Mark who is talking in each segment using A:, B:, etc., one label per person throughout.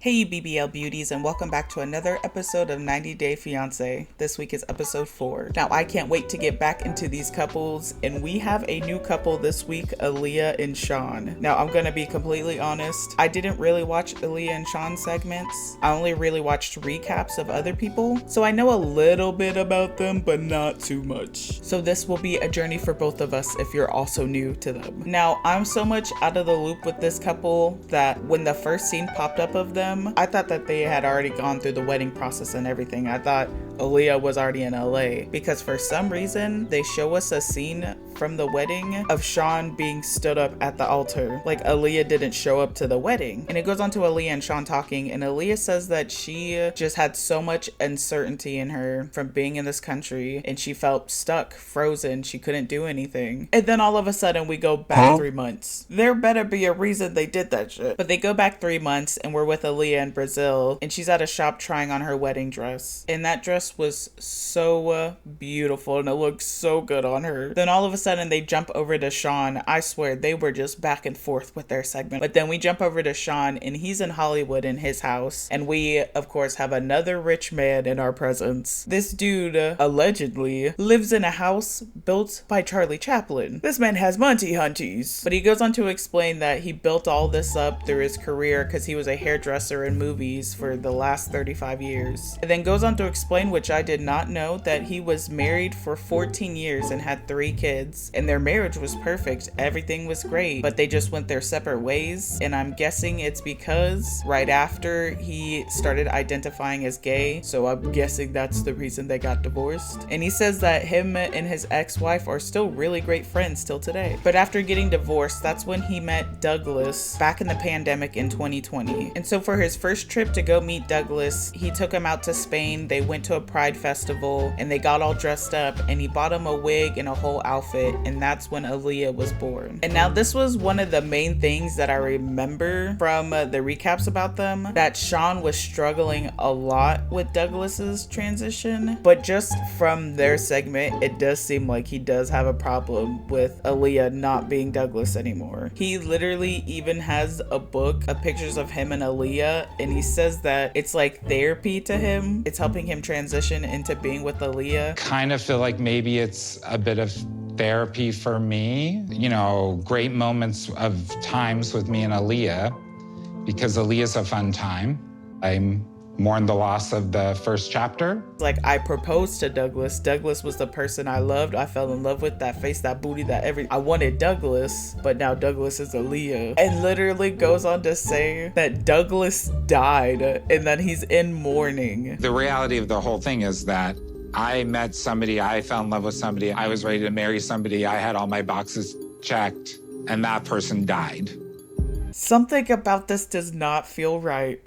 A: Hey you BBL beauties, and welcome back to another episode of 90 Day Fiancé. This week is episode 4. Now I can't wait to get back into these couples, and we have a new couple this week, Aaliyah and Shawn. Now I'm gonna be completely honest, I didn't really watch Aaliyah and Shawn segments. I only really watched recaps of other people, so I know a little bit about them, but not too much. So this will be a journey for both of us if you're also new to them. Now I'm so much out of the loop with this couple that when the first scene popped up of them, I thought that they had already gone through the wedding process and everything. I thought Aaliyah was already in LA because for some reason they show us a scene from the wedding of Shawn being stood up at the altar. Like Aaliyah didn't show up to the wedding. And it goes on to Aaliyah and Shawn talking, and Aaliyah says that she just had so much uncertainty in her from being in this country, and she felt stuck, frozen, she couldn't do anything. And then all of a sudden we go back 3 months. There better be a reason they did that shit. But they go back 3 months and we're with Aaliyah in Brazil, and she's at a shop trying on her wedding dress. And that dress was so beautiful and it looked so good on her. Then all of a sudden they jump over to Shawn. I swear they were just back and forth with their segment. But then we jump over to Shawn, and he's in Hollywood in his house, and we of course have another rich man in our presence. This dude allegedly lives in a house built by Charlie Chaplin. This man has Monty Hunties. But he goes on to explain that he built all this up through his career because he was a hairdresser in movies for the last 35 years. And then goes on to explain, which I did not know, that he was married for 14 years and had 3 kids. And their marriage was perfect. Everything was great. But they just went their separate ways. And I'm guessing it's because right after he started identifying as gay. So I'm guessing that's the reason they got divorced. And he says that him and his ex-wife are still really great friends till today. But after getting divorced, that's when he met Douglas back in the pandemic in 2020. And so for his first trip to go meet Douglas, he took him out to Spain. They went to a pride festival and they got all dressed up, and he bought him a wig and a whole outfit, and that's when Aaliyah was born. And now this was one of the main things that I remember from the recaps about them, that Shawn was struggling a lot with Douglas's transition, but just from their segment it does seem like he does have a problem with Aaliyah not being Douglas anymore. He literally even has a book of pictures of him and Aaliyah, and he says that it's like therapy to him. It's helping him transition into being with Aaliyah.
B: Kind of feel like maybe it's a bit of therapy for me. You know, great moments of times with me and Aaliyah, because Aaliyah's a fun time. I mourn the loss of the first chapter.
A: Like, I proposed to Douglas. Douglas was the person I loved. I fell in love with that face, that booty, that everything. I wanted Douglas, but now Douglas is Aaliyah. And literally goes on to say that Douglas died and that he's in mourning.
B: The reality of the whole thing is that I met somebody, I fell in love with somebody, I was ready to marry somebody, I had all my boxes checked, and that person died.
A: Something about this does not feel right.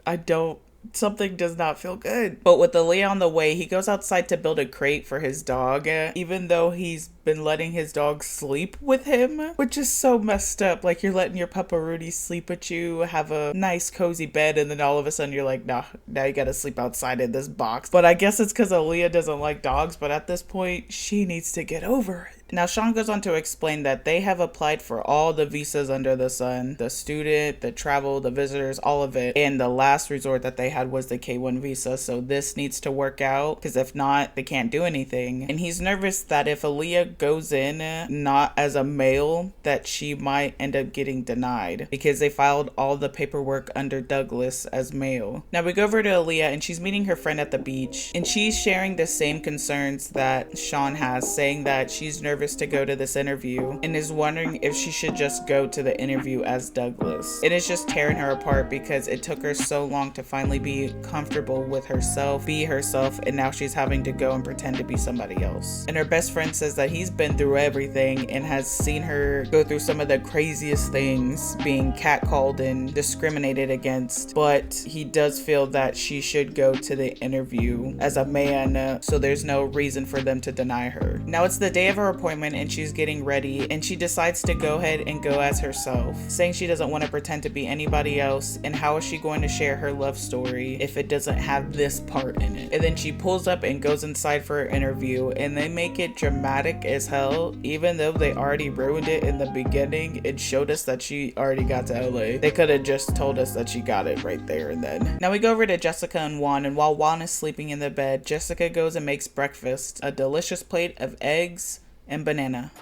A: Something does not feel good. But with Aaliyah on the way, he goes outside to build a crate for his dog, even though he's been letting his dog sleep with him, which is so messed up. Like, you're letting your Papa Rudy sleep with you, have a nice cozy bed, and then all of a sudden you're like, nah, now you gotta sleep outside in this box. But I guess it's because Aaliyah doesn't like dogs, but at this point she needs to get over it. Now, Shawn goes on to explain that they have applied for all the visas under the sun, the student, the travel, the visitors, all of it. And the last resort that they had was the K1 visa. So this needs to work out, because if not, they can't do anything. And he's nervous that if Aaliyah goes in not as a male, that she might end up getting denied, because they filed all the paperwork under Douglas as male. Now we go over to Aaliyah, and she's meeting her friend at the beach, and she's sharing the same concerns that Shawn has, saying that she's nervous to go to this interview and is wondering if she should just go to the interview as Douglas. It is just tearing her apart because it took her so long to finally be comfortable with herself, be herself, and now she's having to go and pretend to be somebody else. And her best friend says that he's been through everything and has seen her go through some of the craziest things, being catcalled and discriminated against, but he does feel that she should go to the interview as a man, so there's no reason for them to deny her. Now it's the day of her appointment, and she's getting ready, and she decides to go ahead and go as herself, saying she doesn't want to pretend to be anybody else, and how is she going to share her love story if it doesn't have this part in it. And then she pulls up and goes inside for her interview, and they make it dramatic as hell. Even though they already ruined it in the beginning, it showed us that she already got to LA. They could have just told us that she got it right there and then. Now we go over to Jessica and Juan, and while Juan is sleeping in the bed, Jessica goes and makes breakfast, a delicious plate of eggs and banana.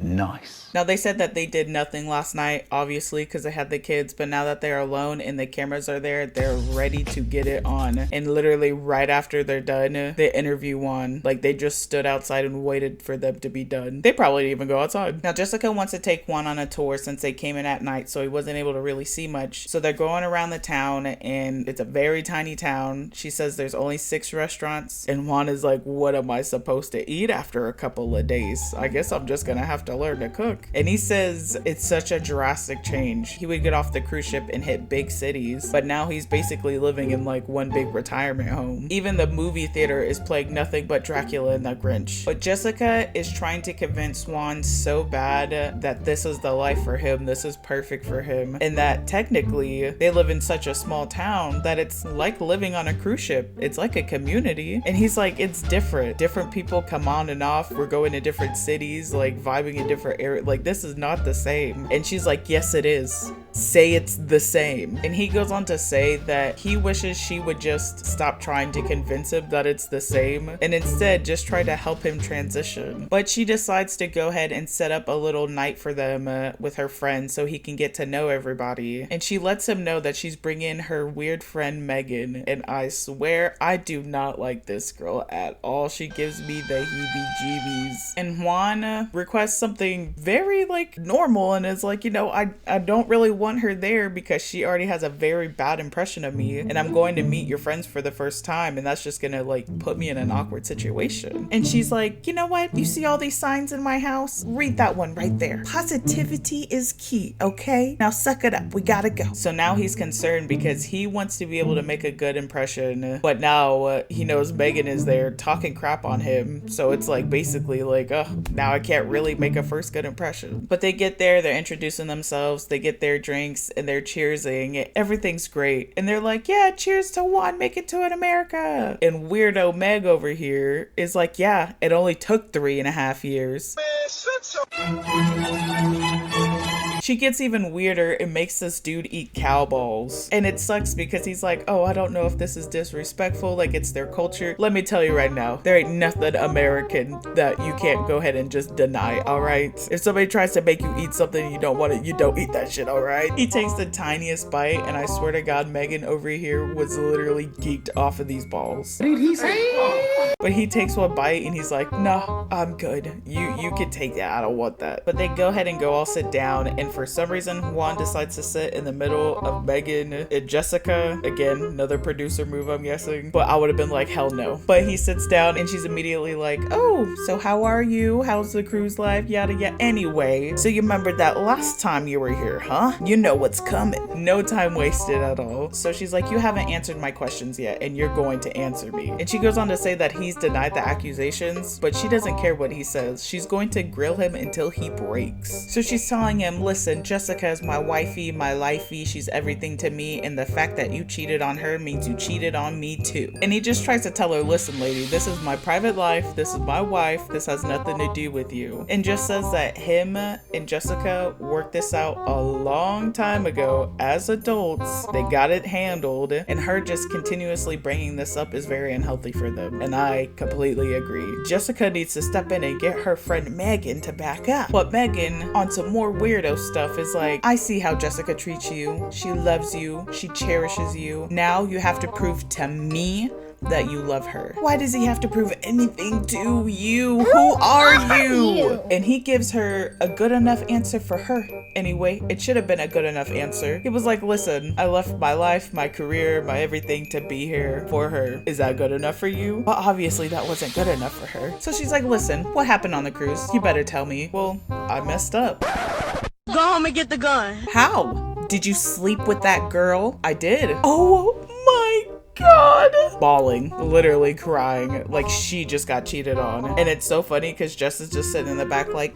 C: Nice.
A: Now they said that they did nothing last night, obviously, because they had the kids, but now that they're alone and the cameras are there, they're ready to get it on. And literally right after they're done, they interview Juan. Like, they just stood outside and waited for them to be done. They probably didn't even go outside. Now Jessica wants to take Juan on a tour since they came in at night, so he wasn't able to really see much. So they're going around the town, and it's a very tiny town. She says there's only 6 restaurants, and Juan is like, what am I supposed to eat after a couple of days? I guess I'm just gonna have to learn to cook. And he says it's such a drastic change. He would get off the cruise ship and hit big cities, but now he's basically living in like one big retirement home. Even the movie theater is playing nothing but Dracula and the Grinch. But Jessica is trying to convince Juan so bad that this is the life for him, this is perfect for him, and that technically they live in such a small town that it's like living on a cruise ship. It's like a community. And he's like, it's different. Different people come on and off. We're going to different cities, like vibing in different areas. Like, this is not the same. And she's like, yes, it is. Say it's the same. And he goes on to say that he wishes she would just stop trying to convince him that it's the same and instead just try to help him transition. But she decides to go ahead and set up a little night for them with her friends so he can get to know everybody. And she lets him know that she's bringing her weird friend Megan. And I swear I do not like this girl at all. She gives me the heebie-jeebies. And Juan requests something very like normal and is like, you know, I don't really want her there because she already has a very bad impression of me, and I'm going to meet your friends for the first time, and that's just gonna like put me in an awkward situation. And she's like, you know what, you see all these signs in my house? Read that one right there. Positivity is key, okay? Now suck it up, we gotta go. So now he's concerned because he wants to be able to make a good impression, but now he knows Megan is there talking crap on him, so it's like basically like, oh, now I can't really make a first good impression. But they get there, they're introducing themselves, they get their drinks, and they're cheersing. Everything's great. And they're like, yeah, cheers to Juan, make it to an America. And weirdo Meg over here is like, yeah, it only took 3.5 years. She gets even weirder and makes this dude eat cow balls. And it sucks because he's like, oh, I don't know if this is disrespectful, like it's their culture. Let me tell you right now, there ain't nothing American that you can't go ahead and just deny, all right? If somebody tries to make you eat something you don't want it, you don't eat that shit, all right? He takes the tiniest bite, and I swear to God, Megan over here was literally geeked off of these balls.
C: What did he say?
A: But he takes one bite and he's like, no, I'm good. You can take that. I don't want that. But they go ahead and go all sit down. And for some reason, Juan decides to sit in the middle of Megan and Jessica. Again, another producer move, I'm guessing. But I would have been like, hell no. But he sits down and she's immediately like, oh, so how are you? How's the cruise life? Yada yada. Anyway, so you remember that last time you were here, huh? You know what's coming. No time wasted at all. So she's like, you haven't answered my questions yet, and you're going to answer me. And she goes on to say that he's denied the accusations, but she doesn't care what he says. She's going to grill him until he breaks. So she's telling him, listen, Jessica is my wifey, my lifey. She's everything to me, and the fact that you cheated on her means you cheated on me too. And he just tries to tell her, listen, lady, this is my private life. This is my wife. This has nothing to do with you. And just says that him and Jessica worked this out a long time ago as adults. They got it handled, and her just continuously bringing this up is very unhealthy for them. And I completely agree. Jessica needs to step in and get her friend Megan to back up. But Megan, on some more weirdo stuff, is like, I see how Jessica treats you. She loves you. She cherishes you. Now you have to prove to me that you love her. Why does he have to prove anything to you? Who are you? And he gives her a good enough answer for her. Anyway, it should have been a good enough answer. He was like, listen, I left my life, my career, my everything to be here for her. Is that good enough for you? But obviously that wasn't good enough for her. So she's like, listen, what happened on the cruise? You better tell me. Well, I messed up.
D: Go home and get the gun.
A: How? Did you sleep with that girl? I did. Oh my God. Bawling, literally crying, like she just got cheated on. And it's so funny because Jess is just sitting in the back like,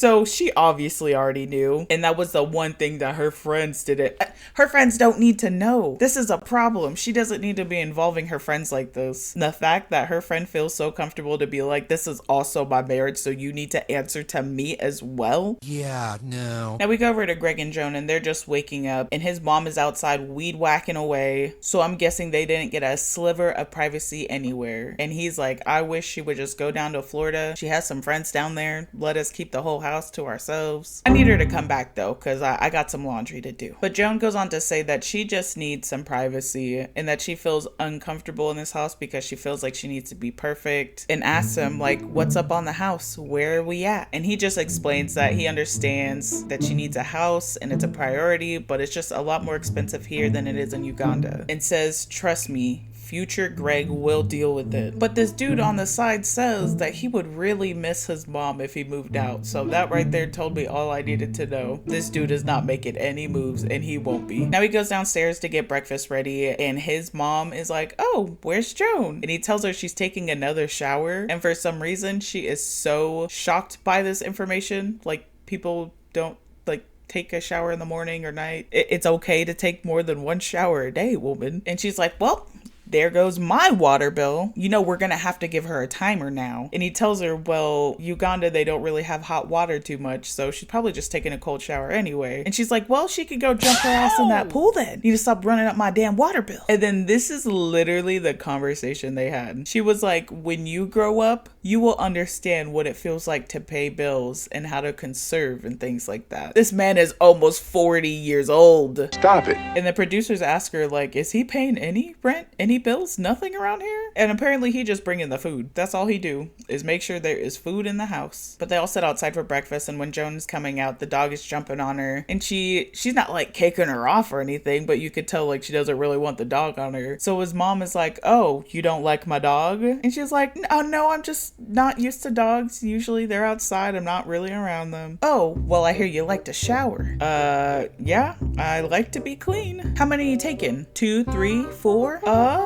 A: So she obviously already knew, and that was the one thing that her friends didn't. Her friends don't need to know. This is a problem. She doesn't need to be involving her friends like this. The fact that her friend feels so comfortable to be like, this is also my marriage, so you need to answer to me as well.
E: Yeah, no.
A: Now we go over to Greg and Joan, and they're just waking up, and his mom is outside weed whacking away. So I'm guessing they didn't get a sliver of privacy anywhere. And he's like, I wish she would just go down to Florida. She has some friends down there. Let us keep the whole house to ourselves. I need her to come back though, because I got some laundry to do. But Joan goes on to say that she just needs some privacy and that she feels uncomfortable in this house because she feels like she needs to be perfect, and asks him like, what's up on the house? Where are we at? And he just explains that he understands that she needs a house and it's a priority, but it's just a lot more expensive here than it is in Uganda, and says, trust me, future Greg will deal with it. But this dude on the side says that he would really miss his mom if he moved out. So that right there told me all I needed to know. This dude is not making any moves, and he won't be. Now he goes downstairs to get breakfast ready, and his mom is like, oh, where's Joan? And he tells her she's taking another shower. And for some reason, she is so shocked by this information. Like, people don't like take a shower in the morning or night. It's okay to take more than one shower a day, woman. And she's like, well, there goes my water bill. You know, we're gonna have to give her a timer now. And he tells her, well, Uganda, they don't really have hot water too much, so she's probably just taking a cold shower anyway. And she's like, well, she could go jump her ass in that pool then. Need to stop running up my damn water bill. And then this is literally the conversation they had. She was like, when you grow up, you will understand what it feels like to pay bills and how to conserve and things like that. This man is almost 40 years old.
F: Stop it.
A: And the producers ask her, like, is he paying any rent? Any bills? Nothing around here? And apparently he just bring in the food. That's all he do, is make sure there is food in the house. But they all sit outside for breakfast, and when Joan is coming out, the dog is jumping on her, and she's not like kicking her off or anything, but you could tell like she doesn't really want the dog on her. So his mom is like, oh, you don't like my dog? And she's like, oh no, I'm just not used to dogs. Usually they're outside. I'm not really around them. Oh, well, I hear you like to shower. Yeah, I like to be clean. How many are you taking? 2, 3, 4?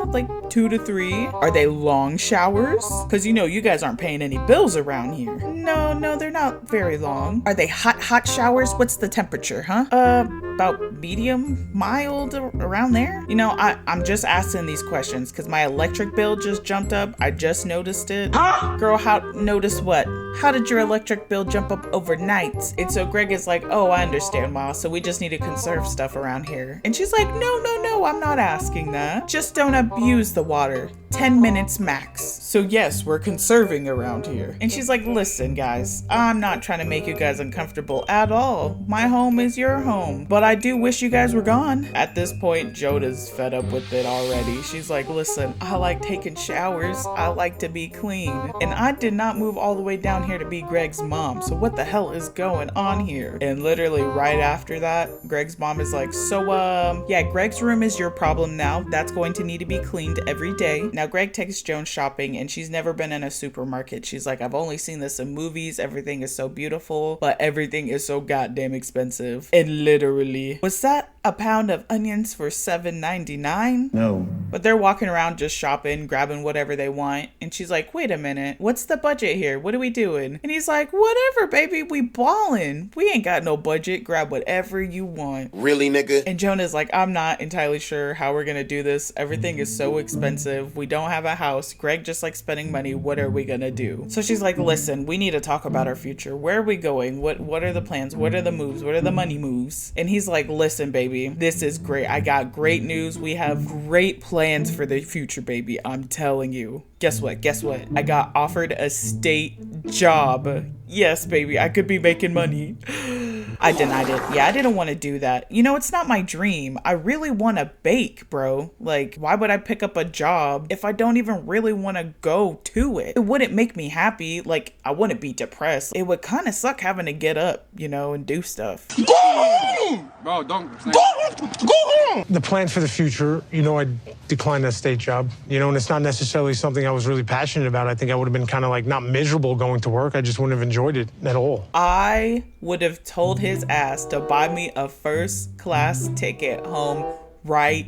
A: Like 2 to 3. Are they long showers? Because you know you guys aren't paying any bills around here. No, they're not very long. Are they hot showers? What's the temperature, huh? About medium, mild, around there? You know, I'm just asking these questions because my electric bill just jumped up. I just noticed it. Huh? Girl, notice what? How did your electric bill jump up overnight? And so Greg is like, oh, I understand, Ma. So we just need to conserve stuff around here. And she's like, no, I'm not asking that. Just don't abuse the water. 10 minutes max. So yes, we're conserving around here. And she's like, listen guys, I'm not trying to make you guys uncomfortable at all. My home is your home, but I do wish you guys were gone. At this point, Joda's fed up with it already. She's like, listen, I like taking showers. I like to be clean. And I did not move all the way down here to be Greg's mom. So what the hell is going on here? And literally right after that, Greg's mom is like, so yeah, Greg's room is your problem now. That's going to need to be cleaned every day. Now Greg takes Joan shopping, and she's never been in a supermarket. She's like, I've only seen this in movies. Everything is so beautiful, but everything is so goddamn expensive. And literally, was that a pound of onions for $7.99?
C: No.
A: But they're walking around just shopping, grabbing whatever they want. And she's like, wait a minute, what's the budget here? What are we doing? And he's like, whatever, baby, we ballin'. We ain't got no budget. Grab whatever you want.
F: Really, nigga?
A: And Joan is like, I'm not entirely sure how we're gonna do this. Everything is so expensive. We don't have a house. Greg just likes spending money. What are we gonna do? So she's like, listen, we need to talk about our future. Where are we going? What are the plans? What are the moves? What are the money moves? And he's like, listen, baby, this is great. I got great news. We have great plans for the future, baby. I'm telling you. Guess what? I got offered a state job. Yes, baby, I could be making money. I denied it. Yeah, I didn't want to do that. You know, it's not my dream. I really want to bake, bro. Like, why would I pick up a job if I don't even really want to go to it? It wouldn't make me happy. Like, I wouldn't be depressed. It would kind of suck having to get up, you know, and do stuff.
G: Go home! Bro, go home!
H: The plan for the future, you know, I declined that state job, you know, and it's not necessarily something I was really passionate about. I think I would have been kind of like not miserable going to work. I just wouldn't have enjoyed it at all.
A: I would have told his ass to buy me a first class ticket home right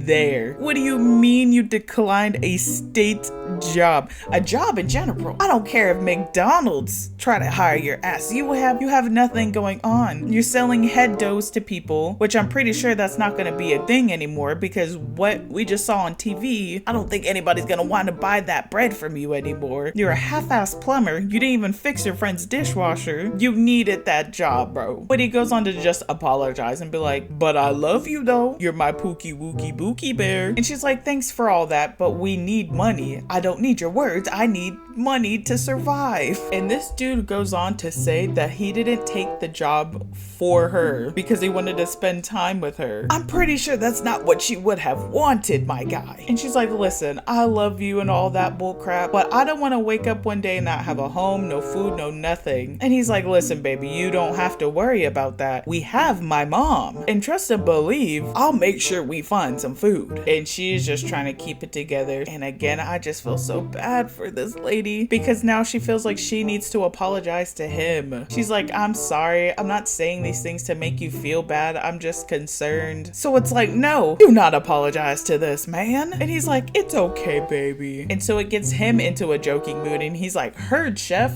A: there. What do you mean you declined a state job? A job in general. I don't care if McDonald's try to hire your ass. You have nothing going on. You're selling head doughs to people, which I'm pretty sure that's not going to be a thing anymore, because what we just saw on TV, I don't think anybody's going to want to buy that bread from you anymore. You're a half-ass plumber. You didn't even fix your friend's dishwasher. You needed that job, bro. But he goes on to just apologize and be like, but I love you though. You're my pookie wookie bookie bear. And she's like, thanks for all that, but we need money. I don't need your words. I need money to survive. And this dude goes on to say that he didn't take the job for her because he wanted to spend time with her. I'm pretty sure that's not what she would have wanted, my guy. And she's like, listen, I love you and all that bull crap, but I don't want to wake up one day and not have a home, no food, no nothing. And he's like, listen, baby, you don't have to worry about that. We have my mom. And trust and believe, I'll make sure we find some food. And she's just trying to keep it together. And again, I just feel so bad for this lady because now she feels like she needs to apologize to him. She's like, I'm sorry. I'm not saying these things to make you feel bad. I'm just concerned. So it's like, no, do not apologize to this man. And he's like, it's okay, baby. And so it gets him into a joking mood. And he's like, heard, chef.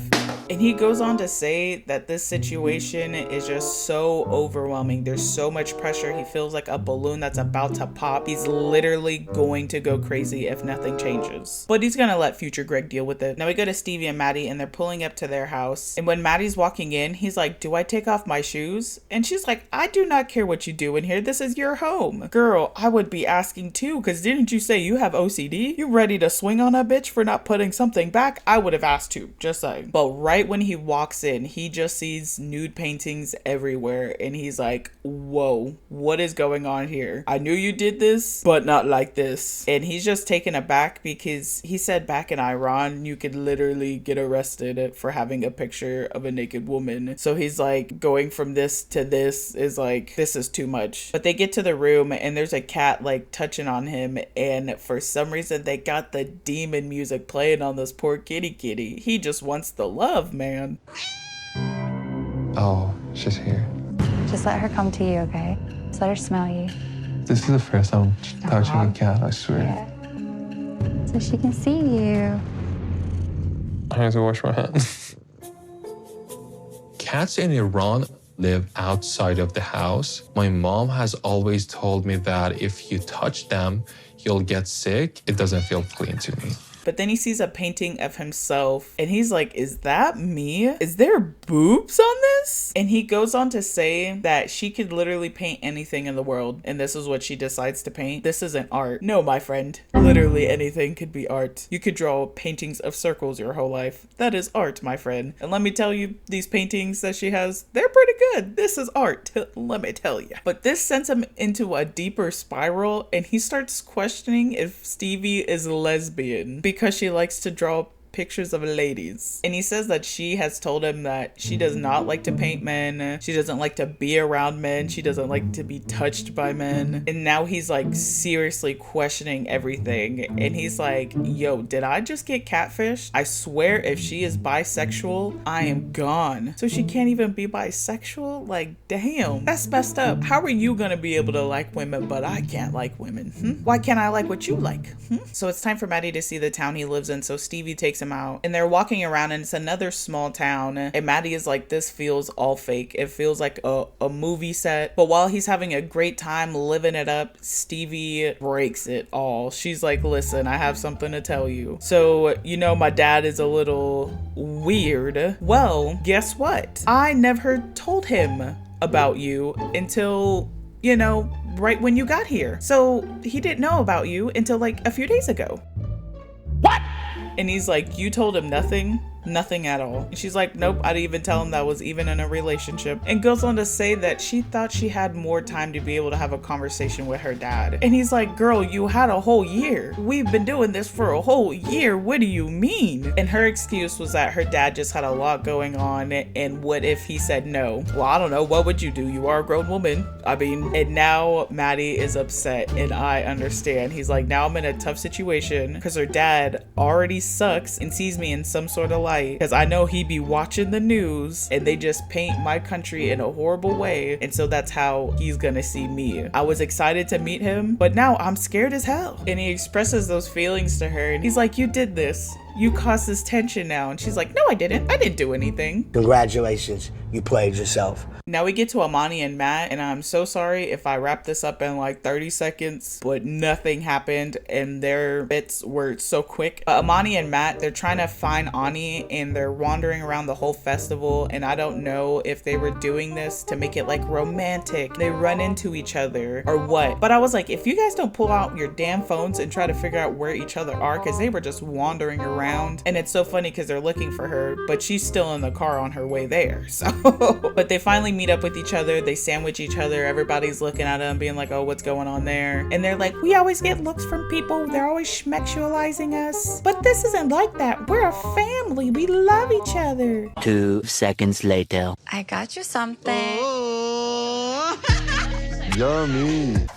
A: And he goes on to say that this situation is just so overwhelming. There's so much pressure. He feels like a balloon that's about to pop. He's literally going to go crazy if nothing changes. But he's gonna let future Greg deal with it. Now we go to Stevie and Maddie and they're pulling up to their house. And when Maddie's walking in, he's like, do I take off my shoes? And she's like, I do not care what you do in here. This is your home. Girl, I would be asking too, because didn't you say you have OCD? You ready to swing on a bitch for not putting something back? I would have asked too, just saying. But right when he walks in, he just sees nude paintings everywhere and he's like, whoa, what is going on here? I knew you did this, but not like this. And he's just taken aback because he said back in Iran, you could literally get arrested for having a picture of a naked woman. So he's like, going from this to this is like, this is too much. But they get to the room and there's a cat like touching on him. And for some reason, they got the demon music playing on this poor kitty. He just wants the love, man.
E: Oh, she's here.
F: Just let her come to you, okay? Just let her smell you.
E: This is the first time touching a cat, I swear.
F: Yeah. So she can see you.
E: I have to wash my hands. Cats in Iran live outside of the house. My mom has always told me that if you touch them, you'll get sick. It doesn't feel clean to me.
A: But then he sees a painting of himself and he's like, is that me? Is there boobs on this? And he goes on to say that she could literally paint anything in the world. And this is what she decides to paint. This isn't art. No, my friend. Literally anything could be art. You could draw paintings of circles your whole life. That is art, my friend. And let me tell you, these paintings that she has, they're pretty good. This is art. Let me tell you. But this sends him into a deeper spiral and he starts questioning if Stevie is lesbian because she likes to draw pictures of ladies. And he says that she has told him that she does not like to paint men. She doesn't like to be around men. She doesn't like to be touched by men. And now he's like seriously questioning everything. And he's like, yo, did I just get catfished? I swear if she is bisexual, I am gone. So she can't even be bisexual? Like, damn, that's messed up. How are you gonna be able to like women, but I can't like women? Why can't I like what you like? So it's time for Maddie to see the town he lives in. So Stevie takes him out and they're walking around and it's another small town and Maddie is like, this feels all fake. It feels like a movie set. But while he's having a great time living it up, Stevie breaks it all. She's like, listen, I have something to tell you. So, you know, my dad is a little weird. Well, guess what? I never told him about you until, you know, right when you got here. So he didn't know about you until like a few days ago. What? And he's like, you told him nothing? Nothing at all. And she's like, nope, I didn't even tell him that I was even in a relationship. And goes on to say that she thought she had more time to be able to have a conversation with her dad. And he's like, girl, you had a whole year. We've been doing this for a whole year. What do you mean? And her excuse was that her dad just had a lot going on. And what if he said no? Well, I don't know. What would you do? You are a grown woman. I mean, and now Maddie is upset and I understand. He's like, now I'm in a tough situation because her dad already sucks and sees me in some sort of light fight because I know he be watching the news and they just paint my country in a horrible way. And so that's how he's gonna see me. I was excited to meet him, but now I'm scared as hell. And he expresses those feelings to her and he's like, you did this. You caused this tension now. And she's like, no, I didn't. I didn't do anything.
I: Congratulations. You played yourself.
A: Now we get to Amani and Matt, and I'm so sorry if I wrap this up in like 30 seconds, but nothing happened and their bits were so quick. But Amani and Matt, they're trying to find Ani and they're wandering around the whole festival, and I don't know if they were doing this to make it like romantic. They run into each other or what. But I was like, if you guys don't pull out your damn phones and try to figure out where each other are, because they were just wandering around. And it's so funny because they're looking for her, but she's still in the car on her way there. So, but they finally meet up with each other. They sandwich each other. Everybody's looking at them being like, oh, what's going on there? And they're like, we always get looks from people. They're always schmexualizing us. But this isn't like that. We're a family. We love each other.
J: 2 seconds later.
F: I got you something.
C: Yummy.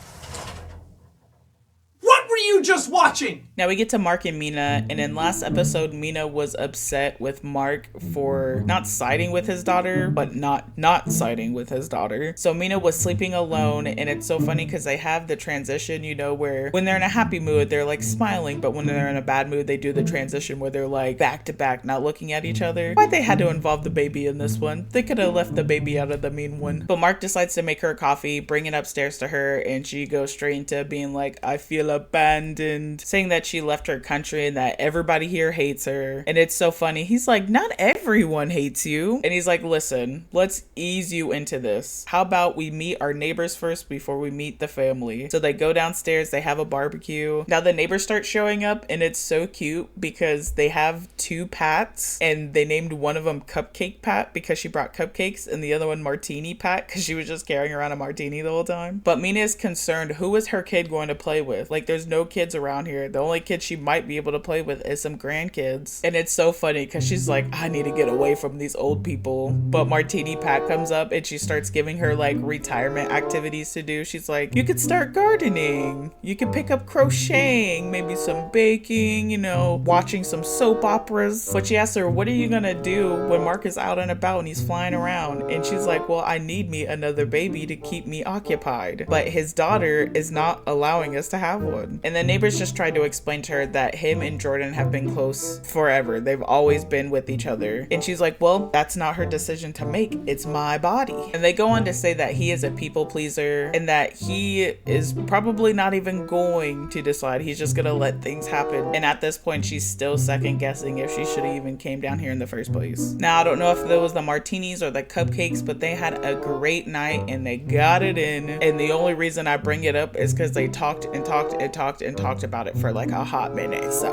K: What were you just watching?
A: Now we get to Mark and Mina, and in last episode, Mina was upset with Mark for not siding with his daughter, but not siding with his daughter. So Mina was sleeping alone, and it's so funny because they have the transition, you know, where when they're in a happy mood, they're like smiling, but when they're in a bad mood, they do the transition where they're like back to back, not looking at each other. Why'd they had to involve the baby in this one? They could have left the baby out of the mean one. But Mark decides to make her coffee, bring it upstairs to her, and she goes straight into being like, I feel abandoned, saying that she left her country and that everybody here hates her. And it's so funny. He's like, not everyone hates you. And he's like, listen, let's ease you into this. How about we meet our neighbors first before we meet the family? So they go downstairs, they have a barbecue. Now the neighbors start showing up, and it's so cute because they have 2 Pats, and they named one of them Cupcake Pat because she brought cupcakes, and the other one Martini Pat because she was just carrying around a martini the whole time. But Mina is concerned, who is her kid going to play with? Like, there's no kids around here. The only kid she might be able to play with is some grandkids. And it's so funny because she's like, I need to get away from these old people. But Martini Pat comes up and she starts giving her like retirement activities to do. She's like, you could start gardening, you could pick up crocheting, maybe some baking, you know, watching some soap operas. But she asks her, what are you gonna do when Mark is out and about and he's flying around? And she's like, well, I need me another baby to keep me occupied. But his daughter is not allowing us to have one. And the neighbors just tried to explain to her that him and Jordan have been close forever. They've always been with each other. And she's like, well, that's not her decision to make. It's my body. And they go on to say that he is a people pleaser and that he is probably not even going to decide. He's just gonna let things happen. And at this point, she's still second guessing if she should have even came down here in the first place. Now, I don't know if there was the martinis or the cupcakes, but they had a great night and they got it in. And the only reason I bring it up is because they talked and talked and talked and talked about it for like a hot minute. So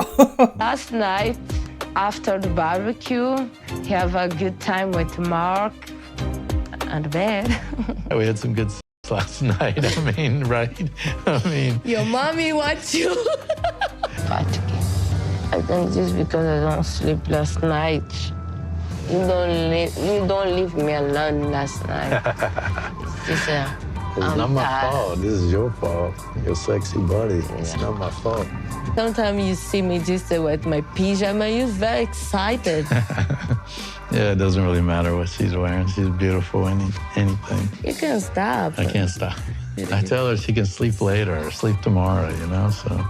L: last night after the barbecue, he have a good time with Mark and bed.
M: We had some good last night. I mean, right? I mean,
L: your mommy wants you. I think just because I don't sleep last night. You don't leave me alone last night. It's just
M: it's not my fault. This is your fault. Your sexy body. Yeah. It's not my fault.
L: Sometimes you see me just with my pajama, you're very excited.
M: Yeah, it doesn't really matter what she's wearing. She's beautiful, anything.
L: You can't stop.
M: I can't stop. I tell her she can sleep later or sleep tomorrow, you know, so.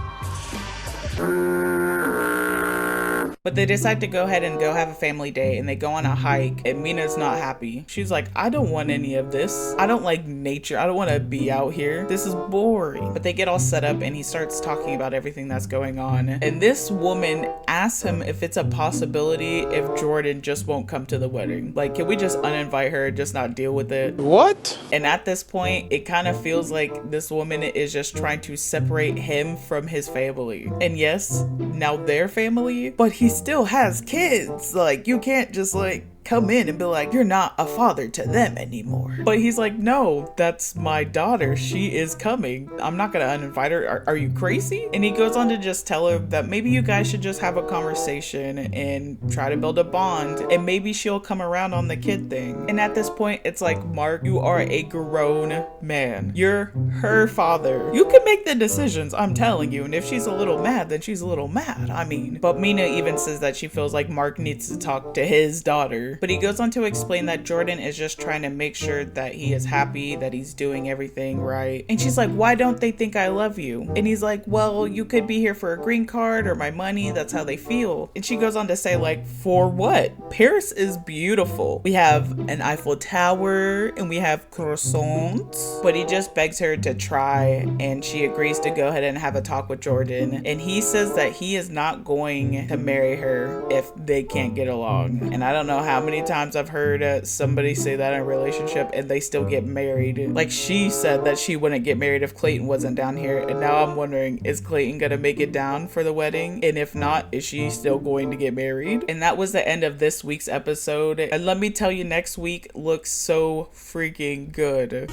A: But they decide to go ahead and go have a family day, and they go on a hike, and Mina's not happy. She's like, I don't want any of this. I don't like nature. I don't want to be out here. This is boring. But they get all set up and he starts talking about everything that's going on. And this woman asks him if it's a possibility if Jordan just won't come to the wedding. Like, can we just uninvite her and just not deal with it?
H: What?
A: And at this point, it kind of feels like this woman is just trying to separate him from his family. And yes, now they're family, but he still has kids. Like, you can't just like come in and be like, you're not a father to them anymore. But he's like, no, that's my daughter. She is coming. I'm not gonna uninvite her. Are you crazy? And he goes on to just tell her that maybe you guys should just have a conversation and try to build a bond, and maybe she'll come around on the kid thing. And at this point, it's like, Mark, you are a grown man. You're her father. You can make the decisions, I'm telling you. And if she's a little mad, then she's a little mad. I mean, but Mina even says that she feels like Mark needs to talk to his daughter. But he goes on to explain that Jordan is just trying to make sure that he is happy, that he's doing everything right. And she's like, why don't they think I love you? And he's like, well, you could be here for a green card or my money. That's how they feel. And she goes on to say, like, for what? Paris is beautiful. We have an Eiffel Tower and we have croissants. But he just begs her to try, and she agrees to go ahead and have a talk with Jordan. And he says that he is not going to marry her if they can't get along. And I don't know how many times I've heard somebody say that in a relationship and they still get married. Like, she said that she wouldn't get married if Clayton wasn't down here, and now I'm wondering, is Clayton gonna make it down for the wedding? And if not, is she still going to get married? And that was the end of this week's episode. And let me tell you, next week looks so freaking good.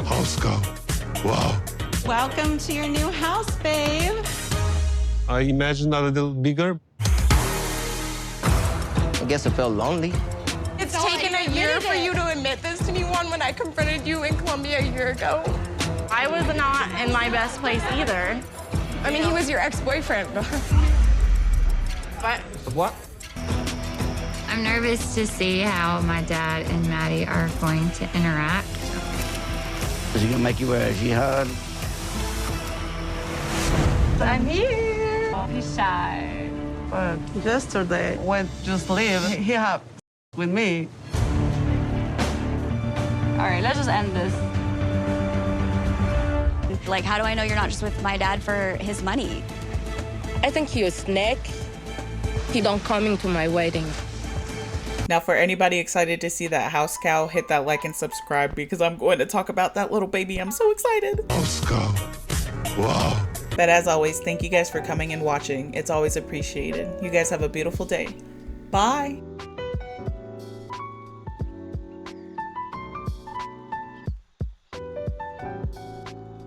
N: House go. Wow.
O: Welcome to your new house, babe.
P: I imagine a little bigger.
Q: I guess I felt lonely.
R: It's taken a year for you to admit this to me, Juan, when I confronted you in Colombia a year ago.
D: I was not in my best place either.
R: I mean, he was your ex-boyfriend.
D: But
P: what?
F: I'm nervous to see how my dad and Maddie are going to interact.
Q: Is he gonna make you wear a jihad?
D: I'm here. He's shy.
L: But yesterday, when just leave, he had with me.
O: All right, let's just end this.
S: Like, how do I know you're not just with my dad for his money?
L: I think he was snake. He don't coming to my wedding.
A: Now, for anybody excited to see that house cow, hit that like and subscribe, because I'm going to talk about that little baby. I'm so excited.
N: House go. Wow.
A: But as always, thank you guys for coming and watching. It's always appreciated. You guys have a beautiful day. Bye.